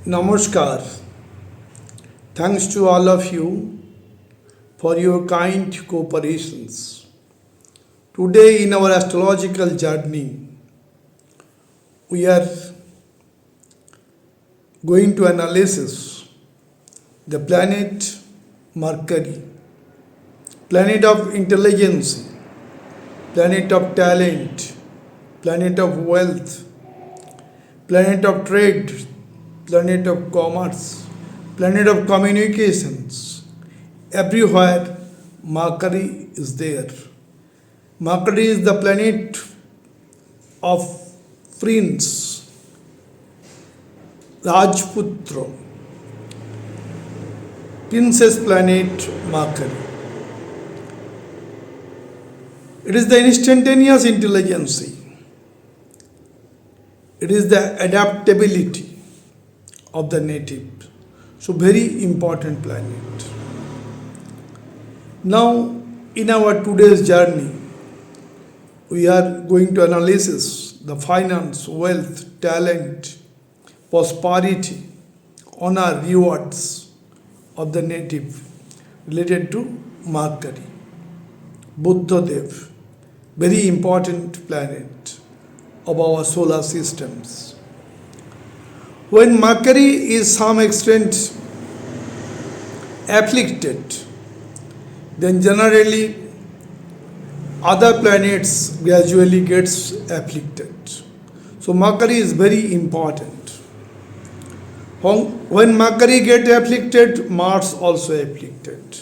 Namaskar. Thanks to all of you for your kind cooperations. Today, in our astrological journey, we are going to analysis the planet Mercury, planet of intelligence, planet of talent, planet of wealth, planet of trade, planet of commerce, planet of communications. Everywhere Mercury is there. Mercury is the planet of prince, Rajputra, princess planet Mercury. It is the instantaneous intelligence. It is the adaptability of the native. So very important planet. Now in our today's journey, we are going to analysis the finance, wealth, talent, prosperity, honor, rewards of the native related to Mercury. Buddhadev, very important planet of our solar systems. When Mercury is some extent afflicted, then generally other planets gradually gets afflicted. So Mercury is very important. When Mercury get afflicted, Mars also afflicted.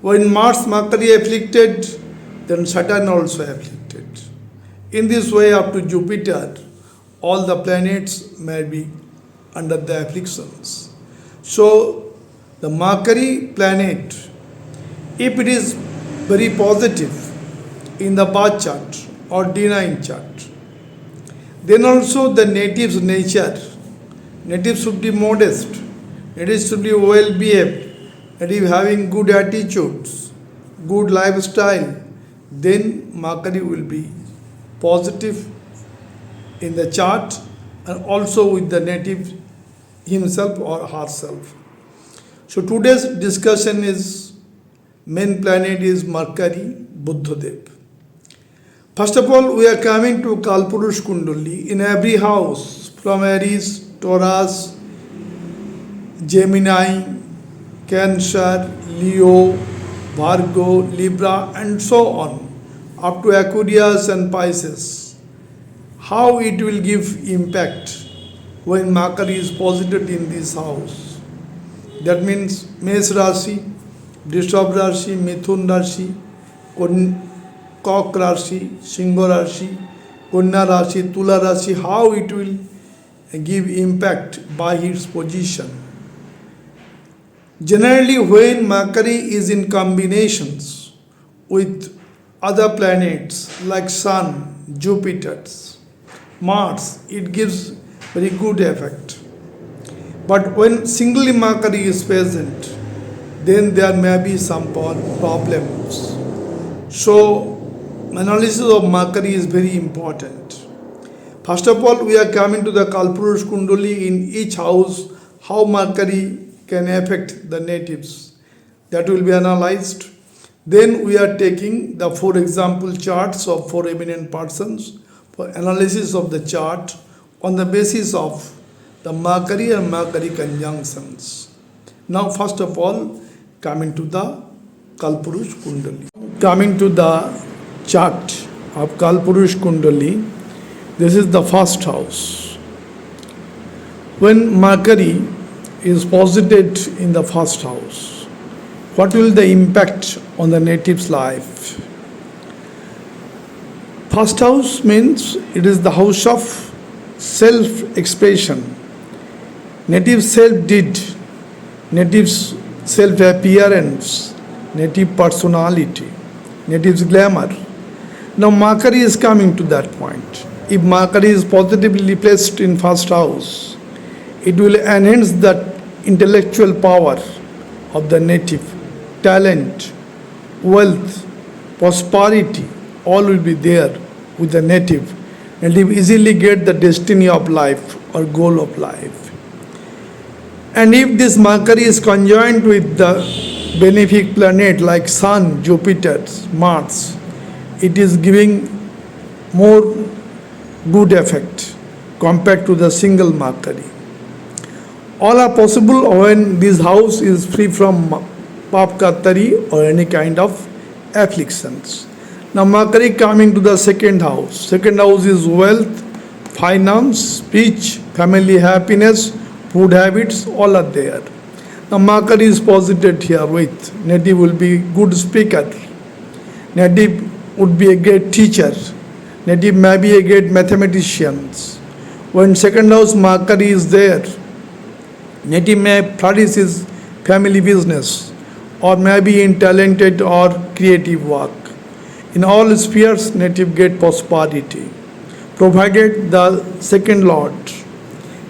When Mercury afflicted, then Saturn also afflicted. In this way, up to Jupiter, all the planets may be under the afflictions. So the Mercury planet, if it is very positive in the birth chart or D9 chart, then also the native's nature, native should be modest, native should be well behaved, native having good attitudes, good lifestyle, then Mercury will be positive in the chart and also with the native himself or herself. So today's discussion is main planet is Mercury, Buddhadev. First of all, we are coming to Kalpurush Kundali in every house from Aries, Taurus, Gemini, Cancer, Leo, Virgo, Libra and so on up to Aquarius and Pisces. How it will give impact when Mercury is posited in this house. That means Mesh Rashi, Rishabh Rashi, Mithun Rashi, Kok Rashi, Singha Rashi, Kanya Rashi, Tula Rashi, how it will give impact by its position. Generally, when Mercury is in combinations with other planets like Sun, Jupiter, Mars, it gives very good effect. But when singly Mercury is present, then there may be some problems. So, analysis of Mercury is very important. First of all, we are coming to the Kalpurush Kundali in each house, how Mercury can affect the natives. That will be analyzed. Then we are taking the 4 example charts of 4 eminent persons for analysis of the chart on the basis of the Mercury and Mercury conjunctions. Now, first of all, coming to the Kalpurush Kundali. Coming to the chart of Kalpurush Kundali, this is the first house. When Mercury is posited in the first house, what will the impact on the native's life? First house means it is the house of self-expression, native self-deed, native self-appearance, native personality, native's glamour. Now Mercury is coming to that point. If Mercury is positively placed in first house, it will enhance the intellectual power of the native, talent, wealth, prosperity, all will be there with the native, and he easily get the destiny of life or goal of life. And if this Mercury is conjoined with the benefic planet like Sun, Jupiter, Mars, it is giving more good effect compared to the single Mercury. All are possible when this house is free from papkatari or any kind of afflictions. Now Mercury coming to the second house. Second house is wealth, finance, speech, family happiness, food habits, all are there. Now Mercury is posited here with native will be good speaker, native would be a great teacher, native may be a great mathematician. When second house Mercury is there, native may flourish his family business or maybe in talented or creative work. In all spheres, native get prosperity, provided the second lord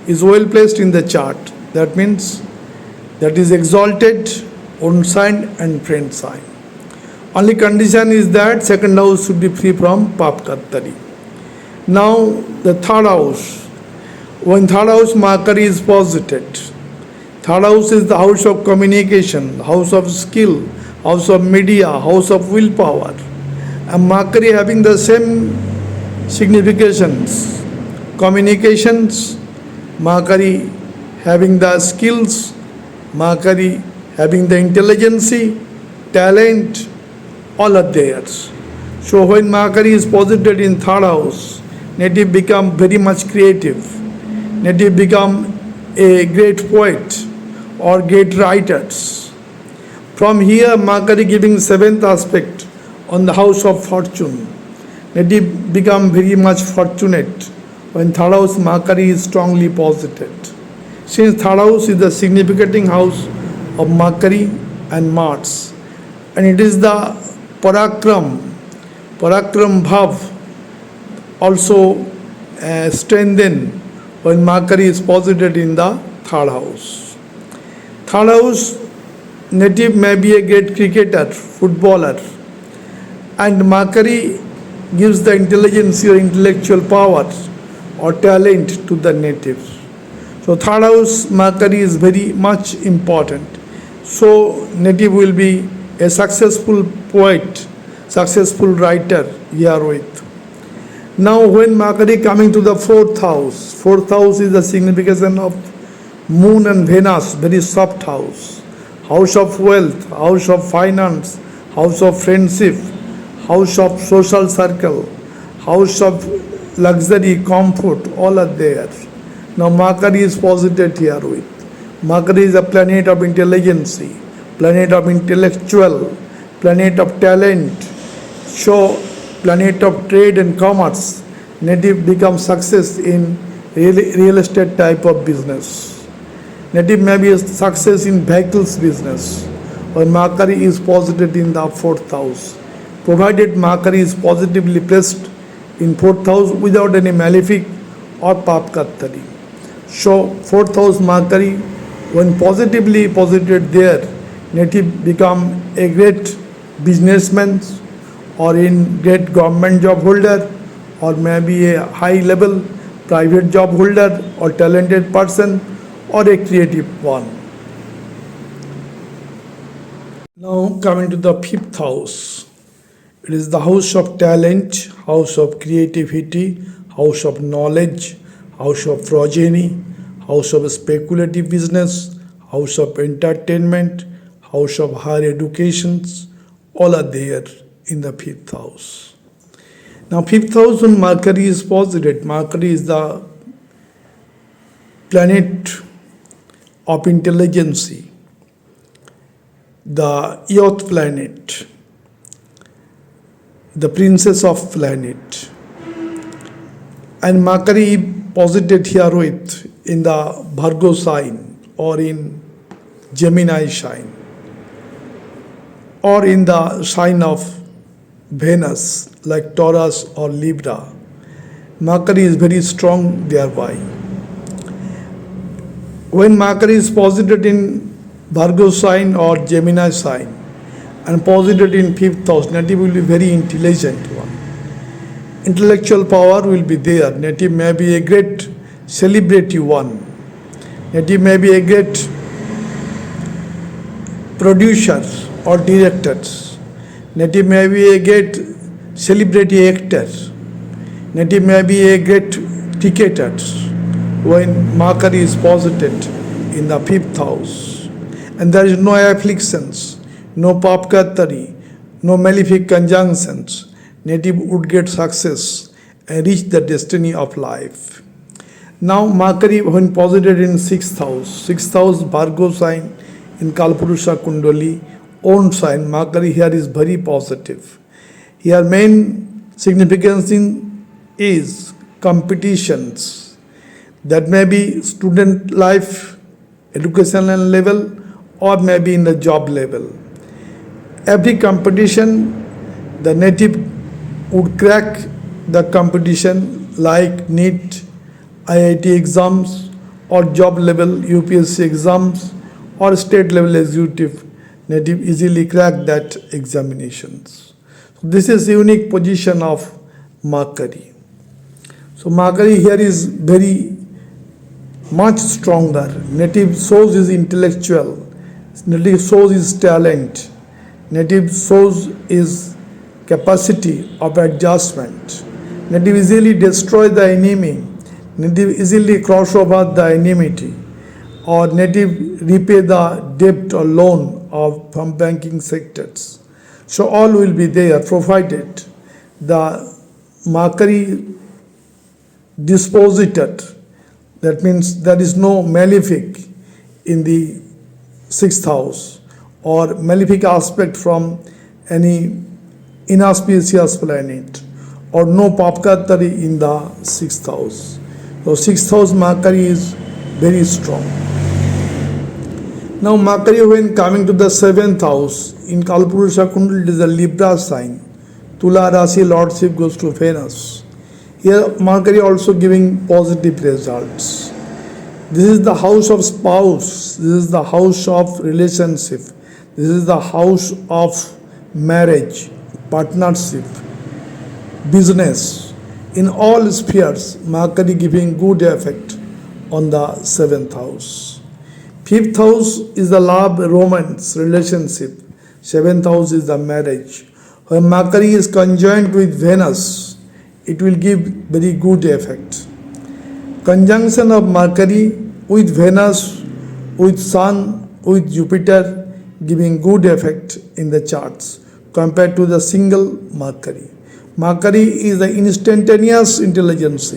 is well placed in the chart. That means that is exalted, own sign and friend sign. Only condition is that second house should be free from papkattari. Now the third house. When third house Mercury is posited, third house is the house of communication, house of skill, house of media, house of willpower. And Mercury having the same significations. Communications, Mercury having the skills, Mercury having the intelligence, talent, all are there. So when Mercury is posited in third house, native become very much creative. Native become a great poet or great writers. From here, Mercury giving seventh aspect on the house of fortune. Native become very much fortunate when third house Mercury is strongly posited. Since third house is the significating house of Mercury and Mars, and it is the Parakram Bhav also strengthened when Mercury is posited in the third house. Third house, native may be a great cricketer, footballer, and Mercury gives the intelligence or intellectual power or talent to the natives. So third house Mercury is very much important. So native will be a successful poet, successful writer herewith. Now when Mercury coming to the fourth house is the signification of Moon and Venus, very soft house. House of wealth, house of finance, house of friendship, house of social circle, house of luxury, comfort, all are there. Now Mercury is posited here with. Mercury is a planet of intelligence, planet of intellectual, planet of talent, so planet of trade and commerce. Native becomes success in real estate type of business. Native may be a success in vehicles business when Mercury is posited in the fourth house. Provided Mercury is positively placed in fourth house without any malefic or papkattari. So fourth house Mercury, when positively posited there, native become a great businessman or in great government job holder or maybe a high level private job holder or talented person or a creative one. Now coming to the fifth house. It is the house of talent, house of creativity, house of knowledge, house of progeny, house of speculative business, house of entertainment, house of higher educations, all are there in the fifth house. Now fifth house when Mercury is posited, Mercury is the planet of intelligence, the youth planet, the princess of planet, and Mercury posited here with in the Virgo sign or in Gemini sign or in the sign of Venus like Taurus or Libra. Mercury is very strong thereby. When Mercury is posited in Virgo sign or Gemini sign and posited in fifth house, native will be very intelligent one. Intellectual power will be there. Native may be a great celebrity one. Native may be a great producers or directors. Native may be a great celebrity actor. Native may be a great cricketer when Mercury is posited in the fifth house. And there is no afflictions, no papkatari, no malefic conjunctions. Native would get success and reach the destiny of life. Now Mercury when posited in sixth house Virgo sign in Kalpurusha Kundali, own sign, Mercury here is very positive. Here main significance is competitions. That may be student life, educational level, or maybe in the job level. Every competition, the native would crack the competition like NEET, IIT exams, or job level UPSC exams, or state level executive. Native easily crack that examinations. So this is unique position of Mercury. So Mercury here is very much stronger. Native shows his intellectual. Native shows his talent. Native shows his capacity of adjustment. Native easily destroy the enemy. Native easily cross over the enmity. Or native repay the debt or loan from banking sectors. So all will be there provided the Mercury disposited. That means there is no malefic in the sixth house or malefic aspect from any inauspicious planet or no papkatari in the sixth house. So sixth house Mercury is very strong. Now Mercury when coming to the seventh house in Kalpurusha Kundali it is a Libra sign. Tula Rashi Lordship goes to Venus. Here Mercury also giving positive results. This is the house of spouse. This is the house of relationship. This is the house of marriage, partnership, business. In all spheres, Mercury giving good effect on the seventh house. Fifth house is the love, romance, relationship. Seventh house is the marriage. When Mercury is conjoined with Venus, it will give very good effect. Conjunction of Mercury with Venus, with Sun, with Jupiter, giving good effect in the charts compared to the single Mercury. Mercury is the instantaneous intelligence.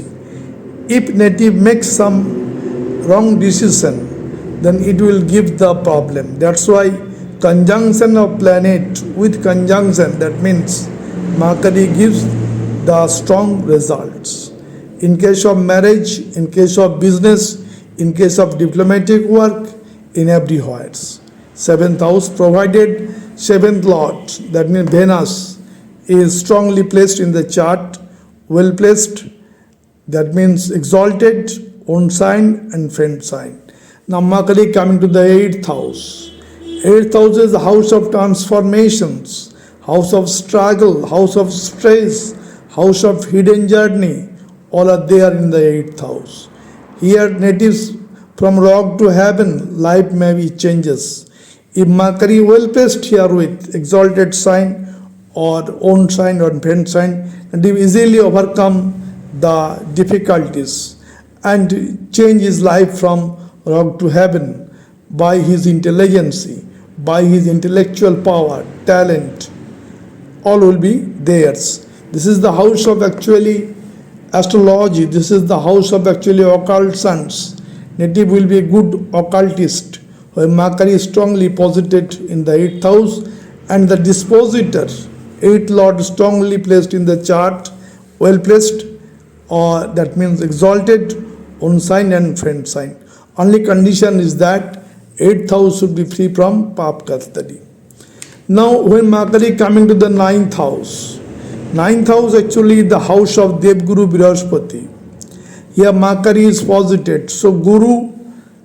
If native makes some wrong decision, then it will give the problem. That's why conjunction of planet with conjunction, that means Mercury gives the strong results. In case of marriage, in case of business, in case of diplomatic work, in everywhere. Seventh house provided seventh lord, that means Venus, is strongly placed in the chart, well placed, that means exalted, own sign and friend sign. Now Mercury coming to the eighth house. Eighth house is the house of transformations, house of struggle, house of stress, house of hidden journey, all are there in the eighth house. Here natives from rock to heaven, life may be changes. If Mercury well placed here with exalted sign or own sign or friend sign, native easily overcome the difficulties and change his life from rock to heaven by his intelligence, by his intellectual power, talent, all will be theirs. This is the house of actually astrology. This is the house of actually occult science. Native will be a good occultist when Mercury is strongly posited in the eighth house and the dispositor, eighth lord strongly placed in the chart, well placed, or that means exalted, own sign and friend sign. Only condition is that eighth house should be free from papkatari. Now when Mercury coming to the ninth house actually the house of Devguru Brihaspati. Here Mercury is posited, so Guru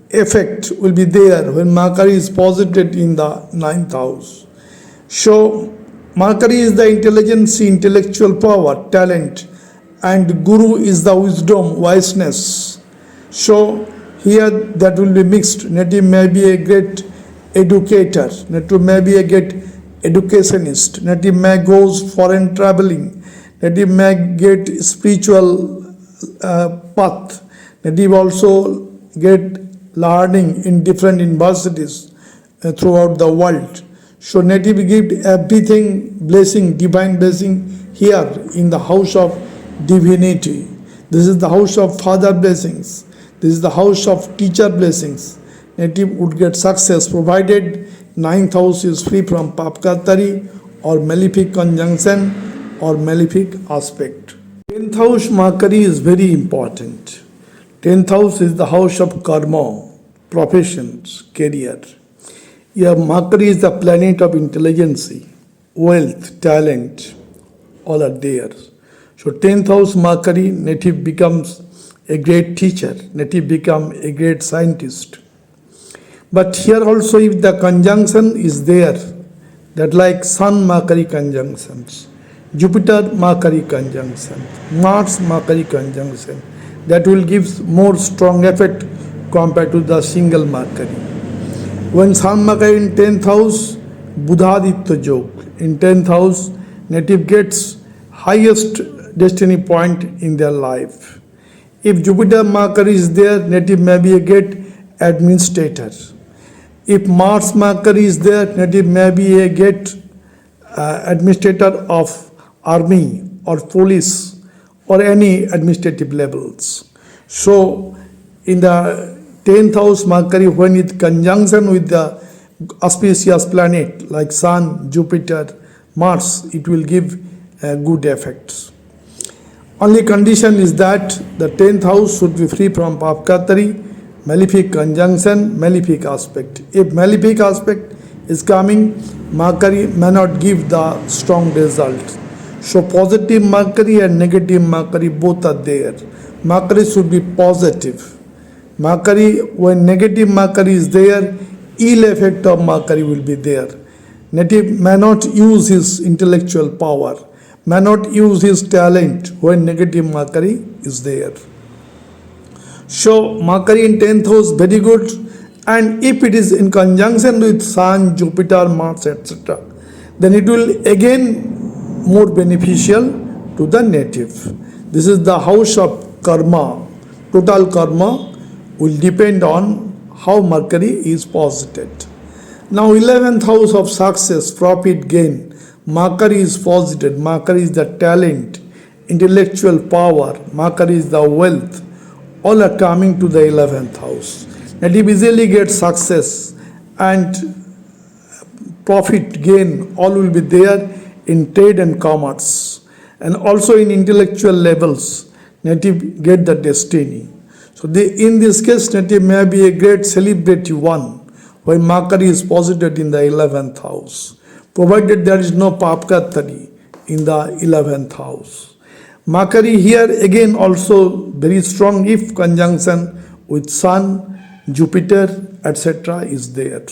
effect will be there when Mercury is posited in the ninth house. So Mercury is the intelligence, intellectual power, talent, and Guru is the wisdom, wiseness. So here that will be mixed. Native may be a great educator, native may be a get educationist, native may goes foreign traveling, native may get spiritual path, native also get learning in different universities throughout the world. So native give everything blessing, divine blessing here in the house of divinity. This is the house of father blessings. This is the house of teacher blessings. Native would get success provided ninth house is free from papkatari or malefic conjunction or malefic aspect. 10th house Mercury is very important. 10th house is the house of karma, professions, career. Here Mercury is the planet of intelligence, wealth, talent, all are there. So 10th house Mercury, native becomes a great teacher, native become a great scientist. But here also if the conjunction is there, that like Sun Mercury conjunctions, Jupiter Mercury conjunction, Mars Mercury conjunction, that will give more strong effect compared to the single Mercury. When Sun Mercury in 10th house, Buddhaditya Yoga, in 10th house, native gets highest destiny point in their life. If Jupiter Mercury is there, native may be a great administrator. If Mars Mercury is there, native may be a great administrator of army or police or any administrative levels. So in the 10th house Mercury, when it conjunction with the auspicious planet like Sun, Jupiter, Mars, it will give good effects. Only condition is that the 10th house should be free from papkatari, malefic conjunction, malefic aspect. If malefic aspect is coming, Mercury may not give the strong result. So positive Mercury and negative Mercury both are there. Mercury should be positive. Mercury, when negative Mercury is there, ill effect of Mercury will be there. Native may not use his intellectual power, may not use his talent when negative Mercury is there. So Mercury in 10th house very good, and if it is in conjunction with Sun, Jupiter, Mars, etc., then it will again more beneficial to the native. This is the house of karma. Total karma will depend on how Mercury is posited. Now 11th house of success, profit, gain. Mercury is posited. Mercury is the talent, intellectual power. Mercury is the wealth. All are coming to the 11th house. Native easily gets success and profit, gain, all will be there in trade and commerce. And also in intellectual levels, native get the destiny. So in this case, native may be a great celebrity one when Mercury is posited in the 11th house, provided there is no papkatari in the 11th house. Mercury here again also very strong if conjunction with Sun, Jupiter, etc. is there.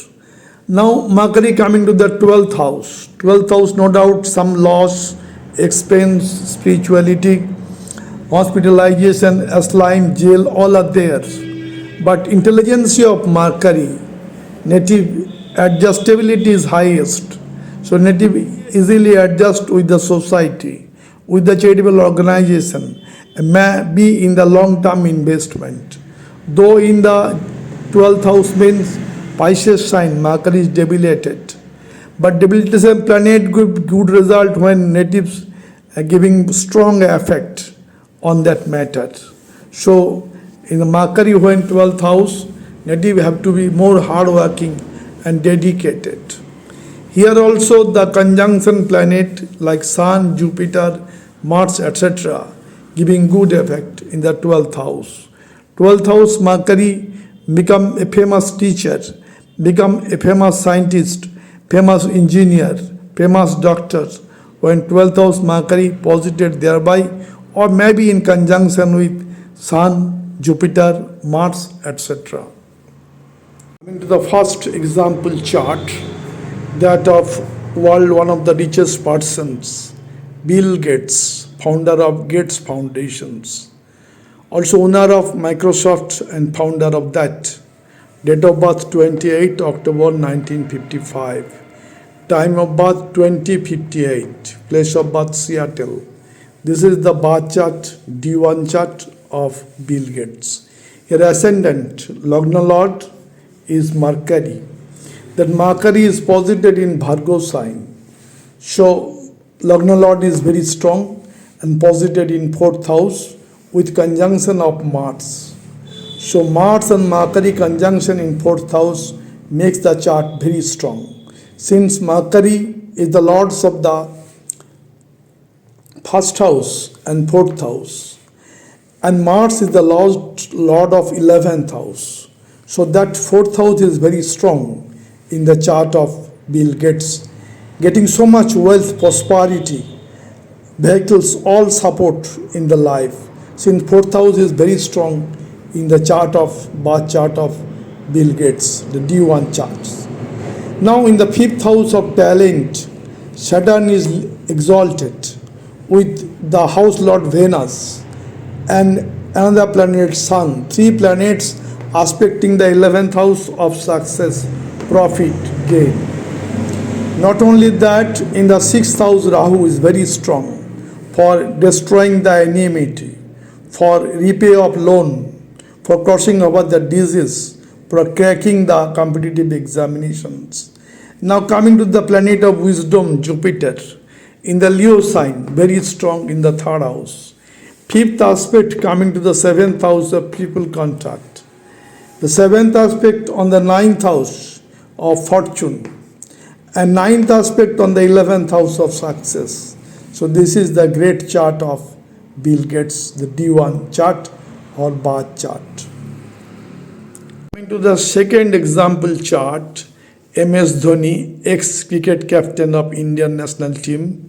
Now Mercury coming to the 12th house. 12th house, no doubt some loss, expense, spirituality, hospitalization, asylum, jail, all are there. But intelligence of Mercury, native adjustability is highest. So native easily adjust with the society, with the charitable organization, may be in the long-term investment. Though in the 12th house means Pisces sign, Mercury is debilitated. But debilitation planet give good result when natives are giving strong effect on that matter. So in the Mercury when 12th house, native have to be more hardworking and dedicated. Here also the conjunction planet like Sun, Jupiter, Mars, etc. giving good effect in the 12th house. 12th house Mercury become a famous teacher, become a famous scientist, famous engineer, famous doctor when 12th house Mercury posited thereby, or maybe in conjunction with Sun, Jupiter, Mars, etc. Coming to the first example chart, that of world one of the richest persons, Bill Gates, founder of Gates Foundations, also owner of Microsoft and founder of that, Date of birth 28 October 1955. Time of birth 2058. Place of birth Seattle. This is the birth chart, D1 chart of Bill Gates. Your ascendant, Lagna Lord, is Mercury. That Mercury is posited in Virgo sign. So Lagna Lord is very strong and posited in 4th house with conjunction of Mars. So Mars and Mercury conjunction in 4th house makes the chart very strong. Since Mercury is the lords of the 1st house and 4th house, and Mars is the lord of 11th house. So that 4th house is very strong in the chart of Bill Gates. Getting so much wealth, prosperity, vehicles, all support in the life. Since 4th house is very strong in the birth chart of Bill Gates, the D1 charts. Now in the 5th house of talent, Saturn is exalted with the house lord Venus and another planet Sun. 3 planets aspecting the 11th house of success, profit, gain. Not only that, in the 6th house Rahu is very strong for destroying the enmity, for repay of loan, for crossing over the disease, for cracking the competitive examinations. Now coming to the planet of wisdom, Jupiter, in the Leo sign, very strong in the 3rd house. 5th aspect coming to the 7th house of people contact. The 7th aspect on the 9th house of fortune, and 9th aspect on the 11th house of success. So this is the great chart of Bill Gates, the D1 chart or birth chart. Coming to the second example chart, MS Dhoni, ex-cricket captain of Indian national team.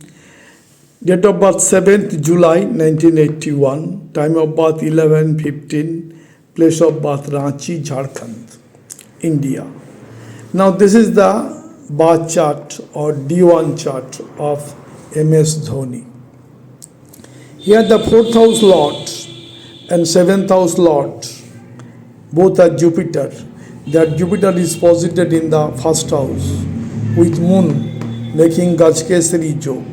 Date of birth 7th July 1981. Time of birth 11:15. Place of birth Ranchi, Jharkhand, India. Now this is the birth chart or D1 chart of MS Dhoni. Here the 4th house lord and 7th house lord, both are Jupiter. That Jupiter is posited in the 1st house with moon making Gajkesari joke.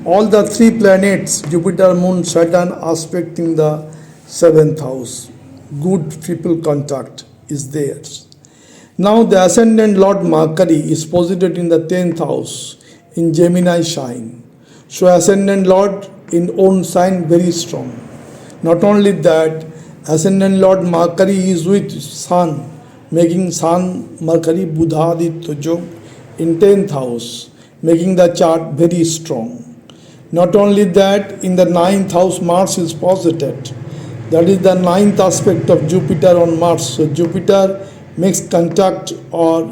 All the 3 planets, Jupiter, moon, Saturn, aspecting the 7th house. Good triple contact is there. Now the ascendant lord Mercury is posited in the 10th house in Gemini sign. So ascendant lord in own sign very strong. Not only that, ascendant lord Mercury is with Sun, making Sun Mercury Buddhaditya Yoga in 10th house, making the chart very strong. Not only that, in the 9th house Mars is posited. That is the 9th aspect of Jupiter on Mars. So Jupiter makes contact or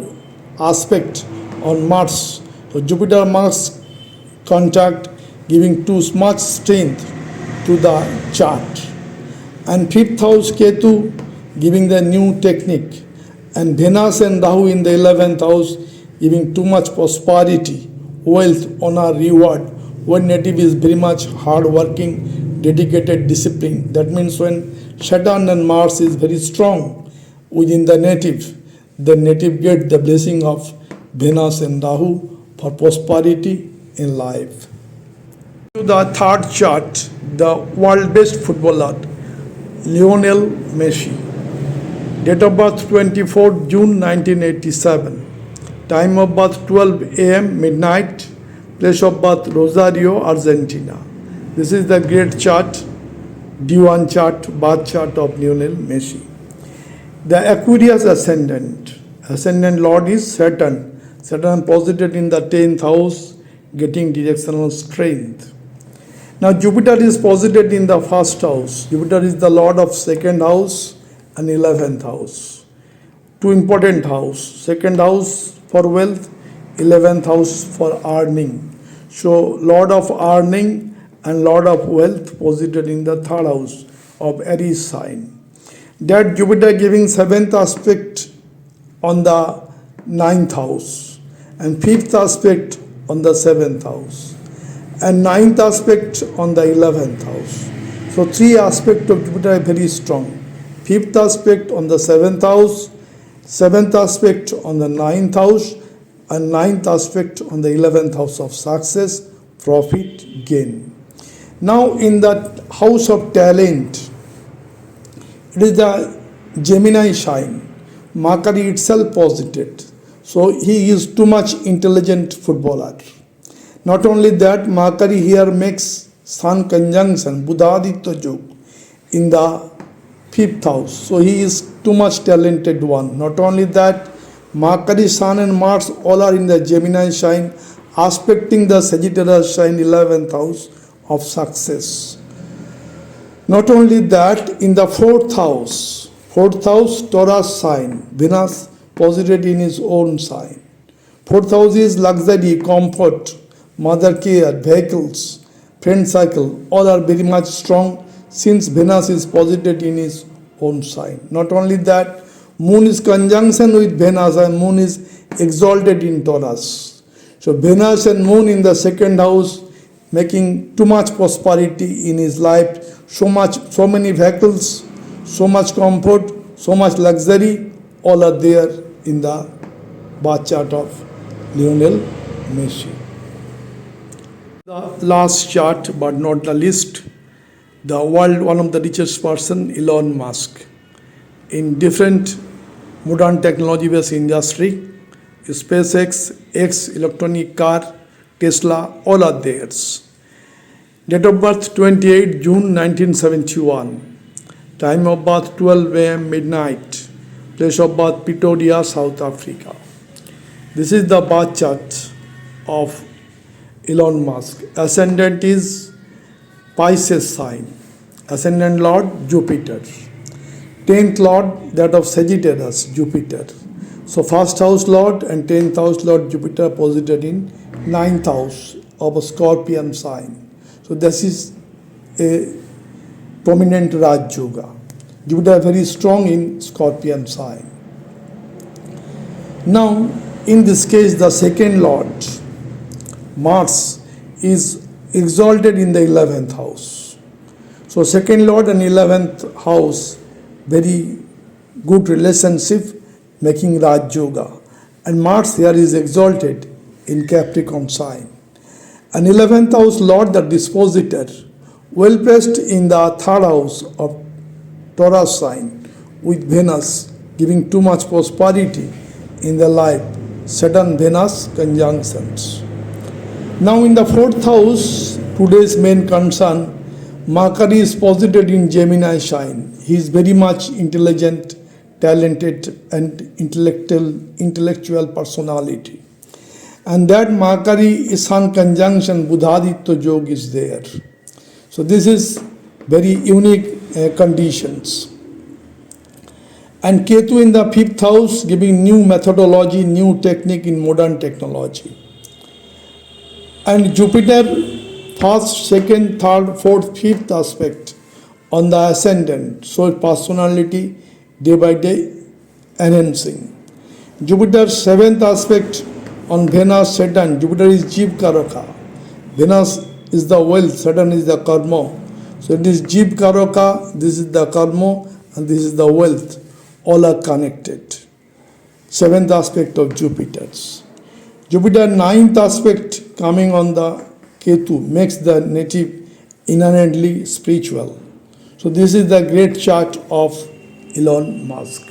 aspect on Mars. So Jupiter Mars contact giving too much strength to the chart. And 5th house Ketu giving the new technique. And Venus and Rahu in the 11th house giving too much prosperity, wealth, honor, reward. When native is very much hard working, dedicated, discipline. That means when Saturn and Mars is very strong within the native get the blessing of Venus and Rahu for prosperity in life. To the 3rd chart, the world best footballer, Lionel Messi. Date of birth 24 June 1987. Time of birth 12 a.m. midnight. Place of birth Rosario, Argentina. This is the great chart, D1 chart, birth chart of Lionel Messi. The Aquarius ascendant lord is Saturn. Saturn posited in the 10th house, getting directional strength. Now Jupiter is posited in the 1st house. Jupiter is the lord of 2nd house and 11th house. 2 important house. 2nd house for wealth, 11th house for earning. So lord of earning and lord of wealth posited in the 3rd house of Aries sign. That Jupiter giving 7th aspect on the 9th house and 5th aspect on the 7th house and 9th aspect on the 11th house. So 3 aspects of Jupiter are very strong. 5th aspect on the 7th house seventh aspect on the ninth house, and ninth aspect on the 11th house of success, profit, gain. Now, in the house of talent, it is the Gemini sign. Mercury itself posited. So he is too much intelligent footballer. Not only that, Mercury here makes Sun conjunction, Buddhaditya Yoga, in the fifth house. So he is too much talented one. Not only that, Mercury, Sun and Mars all are in the Gemini sign, aspecting the Sagittarius sign 11th house of success. Not only that, in the fourth house, Taurus sign, Venus posited in his own sign. Fourth house is luxury, comfort, mother care, vehicles, friend circle, all are very much strong since Venus is posited in his own sign. Not only that, Moon is conjunction with Venus and Moon is exalted in Taurus. So Venus and Moon in the second house making too much prosperity in his life, so many vehicles, so much comfort, so much luxury, all are there in the birth chart of Lionel Messi. The last chart, but not the least, the world one of the richest person, Elon Musk. In different modern technology-based industry, SpaceX, X, electronic car, Tesla, all are theirs. Date of birth 28 June 1971. Time of birth 12 a.m. midnight. Place of birth Pretoria, South Africa. This is the birth chart of Elon Musk. Ascendant is Pisces sign. Ascendant Lord Jupiter. 10th Lord that of Sagittarius, Jupiter. So first house Lord and 10th house Lord Jupiter posited in 9th house of a Scorpion sign. So this is a prominent Raj Yoga. Jupiter very strong in Scorpion sign. Now, in this case, the second Lord, Mars, is exalted in the 11th house. So second Lord and 11th house, very good relationship, making Raj Yoga. And Mars here is exalted in Capricorn sign. And 11th house Lord, the dispositor, well placed in the third house of Taurus sign with Venus, giving too much prosperity in the life. Saturn Venus conjunctions. Now in the fourth house, today's main concern, Mercury is posited in Gemini sign. He is very much intelligent, talented and intellectual personality. And that Mercury is Sun conjunction, Buddhaditya Yoga is there. So this is very unique conditions. And Ketu in the fifth house, giving new methodology, new technique in modern technology. And Jupiter, first, second, third, fourth, fifth aspect on the ascendant, so personality day by day enhancing. Jupiter's seventh aspect on Venus, Saturn. Jupiter is Jeev Karaka. Venus is the wealth, Saturn is the karma. So it is Jeev Karaka, this is the karma, and this is the wealth. All are connected. Seventh aspect of Jupiter's. Jupiter ninth aspect coming on the Ketu makes the native inherently spiritual. So this is the great chart of Elon Musk.